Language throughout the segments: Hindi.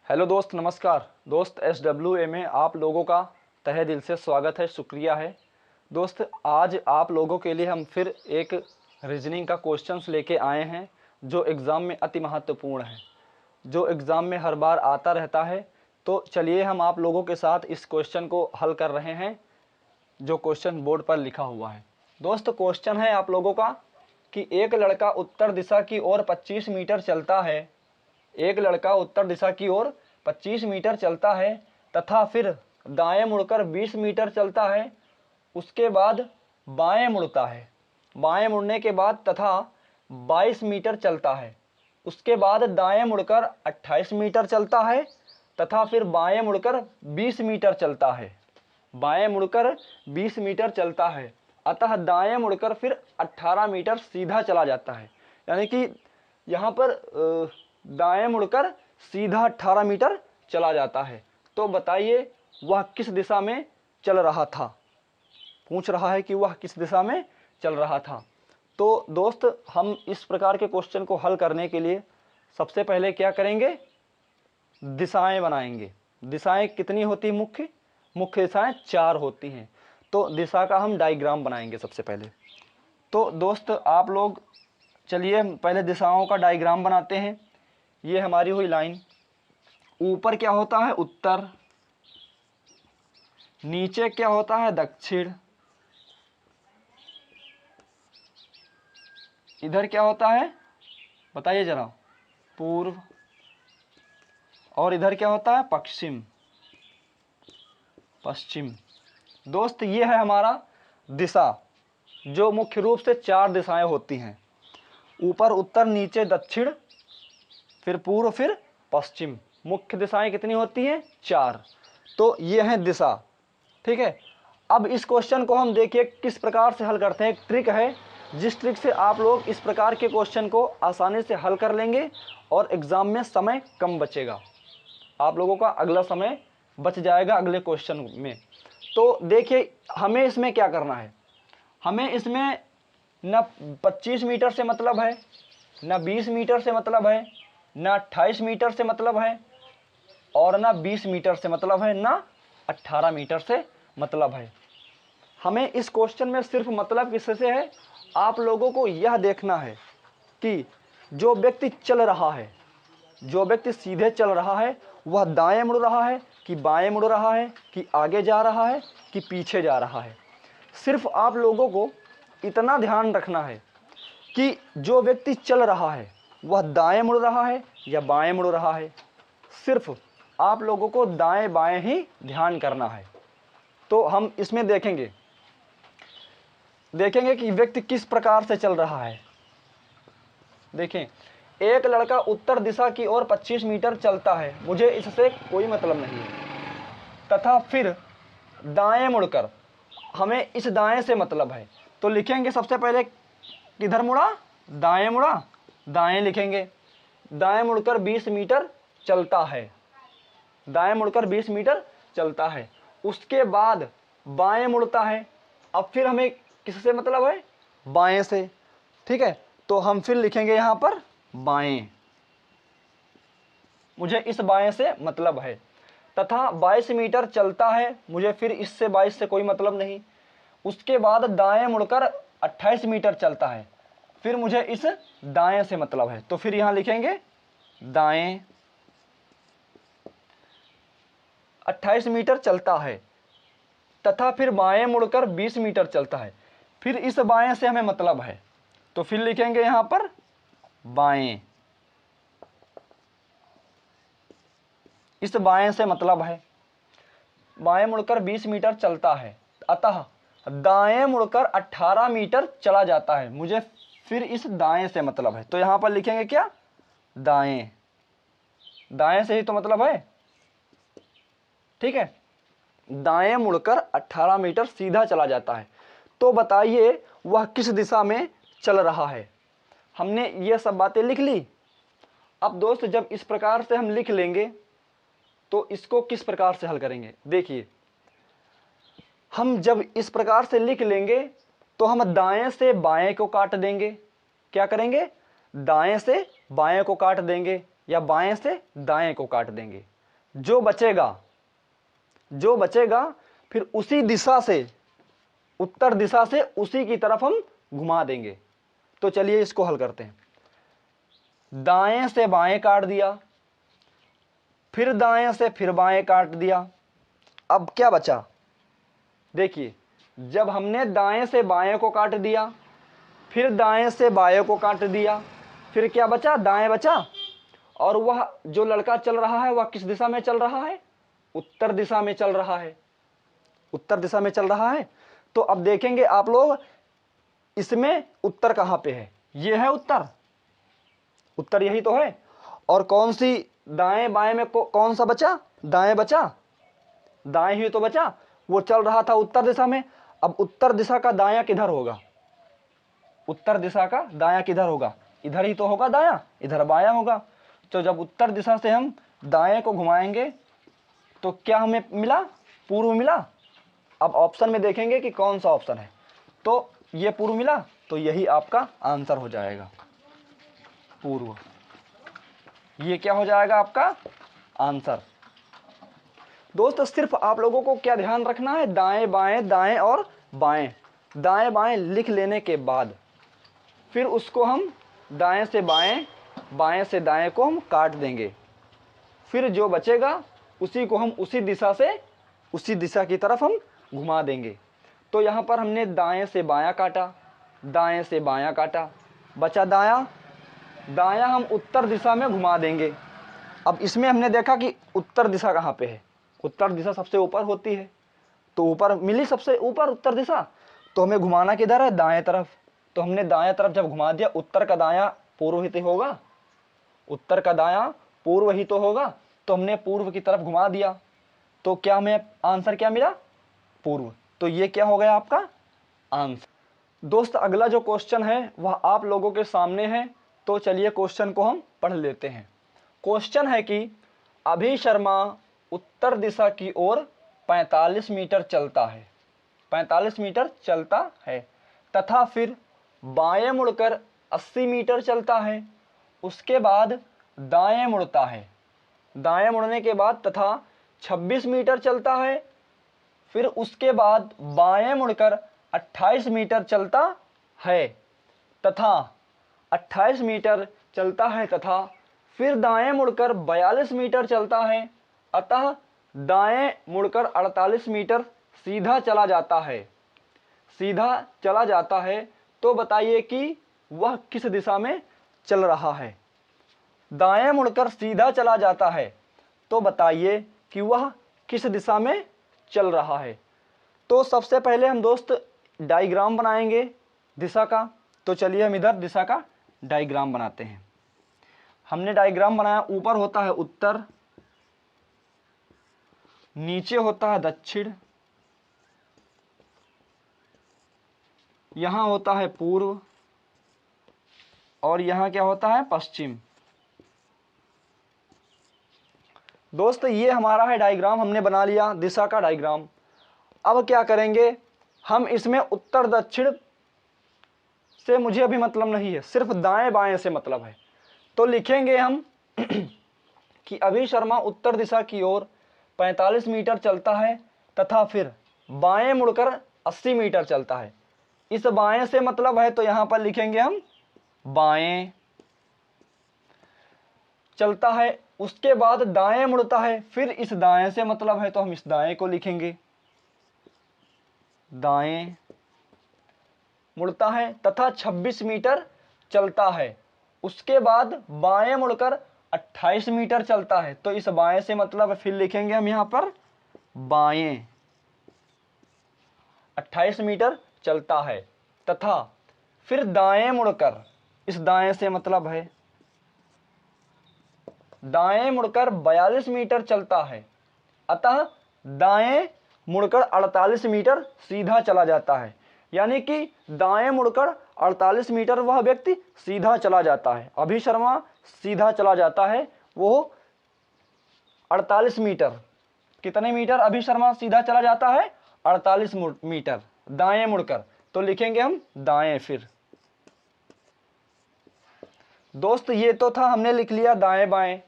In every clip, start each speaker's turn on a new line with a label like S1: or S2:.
S1: हेलो दोस्त, नमस्कार दोस्त। SWA में आप लोगों का तहे दिल से स्वागत है, शुक्रिया है दोस्त। आज आप लोगों के लिए हम फिर एक रीजनिंग का क्वेश्चंस लेके आए हैं जो एग्ज़ाम में अति महत्वपूर्ण है, जो एग्ज़ाम में हर बार आता रहता है। तो चलिए हम आप लोगों के साथ इस क्वेश्चन को हल कर रहे हैं जो क्वेश्चन बोर्ड पर लिखा हुआ है। दोस्त, क्वेश्चन है आप लोगों का कि एक लड़का उत्तर दिशा की ओर 25 मीटर चलता है। एक लड़का उत्तर दिशा की ओर 25 मीटर चलता है तथा फिर दाएं मुड़कर 20 मीटर चलता है। उसके बाद बाएं मुड़ता है। बाएं मुड़ने के बाद तथा 22 मीटर चलता है। उसके बाद दाएं मुड़कर 28 मीटर चलता है तथा फिर बाएं मुड़कर 20 मीटर चलता है। बाएं मुड़कर 20 मीटर चलता है, अतः दाएं मुड़कर फिर 18 मीटर सीधा चला जाता है। यानी कि यहाँ पर दाएं मुड़कर सीधा 18 मीटर चला जाता है। तो बताइए वह किस दिशा में चल रहा था। पूछ रहा है कि वह किस दिशा में चल रहा था। तो दोस्त, हम इस प्रकार के क्वेश्चन को हल करने के लिए सबसे पहले क्या करेंगे, दिशाएं बनाएंगे। दिशाएं कितनी होती, मुख्य दिशाएं 4 होती हैं। तो दिशा का हम डायग्राम बनाएंगे सबसे पहले। तो दोस्त आप लोग चलिए पहले दिशाओं का डायग्राम बनाते हैं। ये हमारी हुई लाइन। ऊपर क्या होता है, उत्तर। नीचे क्या होता है, दक्षिण। इधर क्या होता है, बताइए जरा, पूर्व। और इधर क्या होता है, पश्चिम। दोस्त, ये है हमारा दिशा, जो मुख्य रूप से 4 दिशाएं होती हैं। ऊपर उत्तर, नीचे दक्षिण, फिर पूर्व, फिर पश्चिम। मुख्य दिशाएं कितनी होती हैं, 4। तो ये है दिशा, ठीक है। अब इस क्वेश्चन को हम देखिए किस प्रकार से हल करते हैं। एक ट्रिक है, जिस ट्रिक से आप लोग इस प्रकार के क्वेश्चन को आसानी से हल कर लेंगे और एग्जाम में समय कम बचेगा। आप लोगों का अगला समय बच जाएगा अगले क्वेश्चन में। तो देखिए हमें इसमें क्या करना है। हमें इसमें न 25 मीटर से मतलब है, न 20 मीटर से मतलब है, न 28 मीटर से मतलब है, और ना 20 मीटर से मतलब है, ना 18 मीटर से मतलब है। हमें इस क्वेश्चन में सिर्फ मतलब किससे है, आप लोगों को यह देखना है कि जो व्यक्ति चल रहा है, जो व्यक्ति सीधे चल रहा है, वह दाएं मुड़ रहा है कि बाएं मुड़ रहा है, कि आगे जा रहा है कि पीछे जा रहा है। सिर्फ आप लोगों को इतना ध्यान रखना है कि जो व्यक्ति चल रहा है वह दाएं मुड़ रहा है या बाएं मुड़ रहा है। सिर्फ आप लोगों को दाएं बाएं ही ध्यान करना है। तो हम इसमें देखेंगे कि व्यक्ति किस प्रकार से चल रहा है। देखें, एक लड़का उत्तर दिशा की ओर 25 मीटर चलता है, मुझे इससे कोई मतलब नहीं है, तथा फिर दाएं मुड़कर, हमें इस दाएं से मतलब है। तो लिखेंगे सबसे पहले किधर मुड़ा, दाएं मुड़ा, दाएं लिखेंगे। दाएं मुड़कर 20 मीटर चलता है, दाएं मुड़कर 20 मीटर चलता है। उसके बाद बाएं मुड़ता है। अब फिर हमें किससे मतलब है, बाएं से, ठीक है। तो हम फिर लिखेंगे यहां पर बाएं, मुझे इस बाएं से मतलब है। तथा 22 मीटर चलता है, मुझे फिर इससे 22 से कोई मतलब नहीं। उसके बाद दाएं मुड़कर 28 मीटर चलता है, फिर मुझे इस दाएं से मतलब है। तो फिर यहां लिखेंगे दाएं। 28 मीटर चलता है तथा फिर बाएं मुड़कर 20 मीटर चलता है, फिर इस बाएं से हमें मतलब है। तो फिर लिखेंगे यहां पर बाएं, इस बाएं से मतलब है। बाएं मुड़कर 20 मीटर चलता है, अतः दाएं मुड़कर 18 मीटर चला जाता है, मुझे फिर इस दाएं से मतलब है। तो यहां पर लिखेंगे क्या, दाएं। दाएं से ही तो मतलब है, ठीक है। दाएं मुड़कर 18 मीटर सीधा चला जाता है। तो बताइए वह किस दिशा में चल रहा है। हमने ये सब बातें लिख ली। अब दोस्त जब इस प्रकार से हम लिख लेंगे तो इसको किस प्रकार से हल करेंगे। देखिए, हम जब इस प्रकार से लिख लेंगे तो हम दाएं से बाएं को काट देंगे। क्या करेंगे, दाएं से बाएं को काट देंगे या बाएं से दाएं को काट देंगे। जो बचेगा फिर उसी दिशा से, उत्तर दिशा से उसी की तरफ हम घुमा देंगे। तो चलिए इसको हल करते हैं। दाएं से बाएं काट दिया, फिर दाएं से फिर बाएं काट दिया। अब क्या बचा? देखिए, जब हमने दाएं से बाएं को काट दिया, फिर दाएं से बाएं को काट दिया, फिर क्या बचा? दाएं बचा। और वह जो लड़का चल रहा है वह किस दिशा में चल रहा है? उत्तर दिशा में चल रहा है, उत्तर दिशा में चल रहा है। तो अब देखेंगे आप लोग, इसमें उत्तर कहां पे है? ये है उत्तर, उत्तर यही तो है। और कौन सी दाएं बाएं में कौन सा बचा? दाएं बचा, दाएं ही तो बचा। वो चल रहा था उत्तर दिशा में। अब उत्तर दिशा का दायां किधर होगा? उत्तर दिशा का दायां किधर होगा? इधर ही तो होगा दायां, इधर बायां होगा। तो जब उत्तर दिशा से हम दाएं को घुमाएंगे तो क्या हमें मिला? पूर्व मिला। अब ऑप्शन में देखेंगे कि कौन सा ऑप्शन है, तो ये पूर्व मिला, तो यही आपका आंसर हो जाएगा, पूर्व। ये क्या हो जाएगा आपका आंसर। दोस्त सिर्फ आप लोगों को क्या ध्यान रखना है? दाएं बाएं, दाएं और बाएं। दाएं बाएं लिख लेने के बाद फिर उसको हम दाएं से बाएं, बाएं से दाएं को हम काट देंगे। फिर जो बचेगा उसी को हम उसी दिशा से, उसी दिशा की तरफ हम घुमा देंगे। तो यहाँ पर हमने दाएं से बायां काटा, दाएं से बायां काटा, बचा दायां। दायां हम उत्तर दिशा में घुमा देंगे। अब इसमें हमने देखा कि उत्तर दिशा कहाँ पे है? उत्तर दिशा सबसे ऊपर होती है, तो ऊपर मिली सबसे ऊपर उत्तर दिशा। तो हमें घुमाना किधर है? दाएं तरफ। तो हमने दाएं तरफ जब घुमा दिया, उत्तर का दायां पूर्व ही तो होगा, उत्तर का दायां पूर्व ही तो होगा। तो हमने पूर्व की तरफ घुमा दिया, तो क्या हमें आंसर क्या मिला? पूर्व। तो ये क्या हो गया आपका आंसर। दोस्त अगला जो क्वेश्चन है वह आप लोगों के सामने है, तो चलिए क्वेश्चन को हम पढ़ लेते हैं। क्वेश्चन है कि अभी शर्मा उत्तर दिशा की ओर 45 मीटर चलता है, 45 मीटर चलता है, तथा फिर बाएं मुड़कर 80 मीटर चलता है। उसके बाद दाएं मुड़ता है, दाएं मुड़ने के बाद तथा 26 मीटर चलता है। फिर उसके बाद बाएं मुड़कर 28 मीटर चलता है, तथा 28 मीटर चलता है, तथा फिर दाएं मुड़कर 42 मीटर चलता है। अतः दाएं मुड़कर 48 मीटर सीधा चला जाता है, सीधा चला जाता है। तो बताइए कि वह किस दिशा में चल रहा है? दाएं मुड़कर सीधा चला जाता है, तो बताइए कि वह किस दिशा में चल रहा है। तो सबसे पहले हम दोस्त डायग्राम बनाएंगे दिशा का। तो चलिए हम इधर दिशा का डायग्राम बनाते हैं। हमने डायग्राम बनाया, ऊपर होता है उत्तर, नीचे होता है दक्षिण, यहां होता है पूर्व, और यहां क्या होता है? पश्चिम। दोस्त ये हमारा है डायग्राम, हमने बना लिया दिशा का डायग्राम। अब क्या करेंगे हम? इसमें उत्तर दक्षिण से मुझे अभी मतलब नहीं है, सिर्फ दाएं बाएं से मतलब है। तो लिखेंगे हम कि अभी शर्मा उत्तर दिशा की ओर 45 मीटर चलता है, तथा फिर बाएं मुड़कर 80 मीटर चलता है। इस बाएं से मतलब है, तो यहां पर लिखेंगे हम बाएं चलता है। उसके बाद दाएं मुड़ता है, फिर इस दाएं से मतलब है, तो हम इस दाएं को लिखेंगे, दाएं मुड़ता है, तथा 26 मीटर चलता है। उसके बाद बाएं मुड़कर 28 मीटर चलता है, तो इस बाएं से मतलब फिर लिखेंगे हम यहां पर बाएं 28 मीटर चलता है, तथा फिर दाएं मुड़कर, इस दाएं से मतलब है, दाएं मुड़कर 42 मीटर चलता है। अतः दाएं मुड़कर 48 मीटर सीधा चला जाता है। यानी कि दाएं मुड़कर 48 मीटर वह व्यक्ति सीधा चला जाता है। अभी शर्मा सीधा चला जाता है, वो 48 मीटर। कितने मीटर अभी शर्मा सीधा चला जाता है? 48 मीटर दाएं मुड़कर। तो लिखेंगे हम दाएं। फिर दोस्त ये तो था, हमने लिख लिया दाएं बाएं,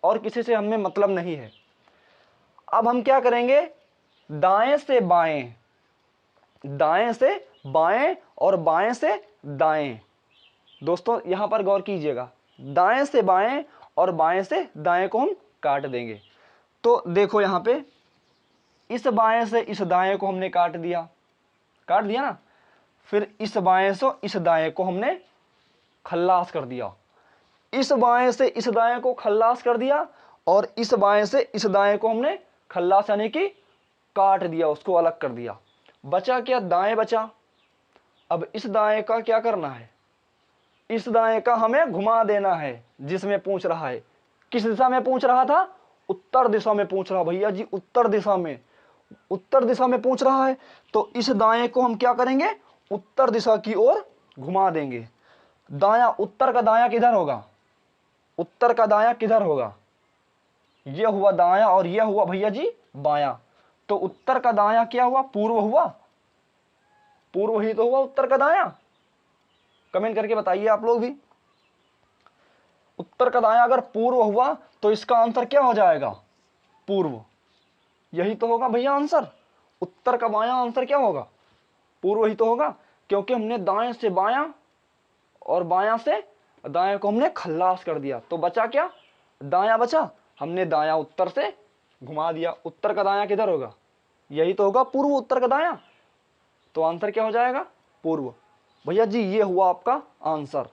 S1: और किसी से हमें मतलब नहीं है। अब हम क्या करेंगे, दाएं से बाएं, दाएं से बाएं और बाएं से दाएं। दोस्तों यहां पर गौर कीजिएगा, दाएं से बाएं और बाएं से दाएं को हम काट देंगे। तो देखो यहां पे इस बाएं से इस दाएं को हमने काट दिया ना। फिर इस बाएं से इस दाएं को हमने खल्लास कर दिया, इस बाएं से इस दाएं को खल्लास कर दिया, और इस बाएं से इस दाएं को हमने खल्लास यानी कि काट दिया, उसको अलग कर दिया। बचा क्या, दाएं बचा। अब इस दाएं का क्या करना है, इस दाएं का हमें घुमा देना है, जिसमें पूछ रहा है। किस दिशा में पूछ रहा था, उत्तर दिशा में पूछ रहा, भैया जी उत्तर दिशा में, उत्तर दिशा में पूछ रहा है। तो इस दाएं को हम क्या करेंगे, उत्तर दिशा की ओर घुमा देंगे। दायां, उत्तर का दायां किधर होगा, उत्तर का दायां किधर होगा, यह हुआ दायां और यह हुआ भैया जी बायां। तो उत्तर का दायां क्या हुआ, पूर्व हुआ, पूर्व ही तो हुआ उत्तर का दायां। कमेंट करके बताइए आप लोग भी। उत्तर का दायां अगर पूर्व हुआ तो इसका आंसर क्या हो जाएगा, पूर्व। यही तो होगा भैया आंसर, उत्तर का बायां आंसर क्या होगा, पूर्व ही तो होगा, क्योंकि हमने दाएं से बायां और बायां से दाएं को हमने खल्लास कर दिया। तो बचा क्या, दायां बचा, हमने दायां उत्तर से घुमा दिया। उत्तर का दायां किधर होगा, यही तो होगा पूर्व, उत्तर का दायां। तो आंसर क्या हो जाएगा, पूर्व। भैया जी ये हुआ आपका आंसर।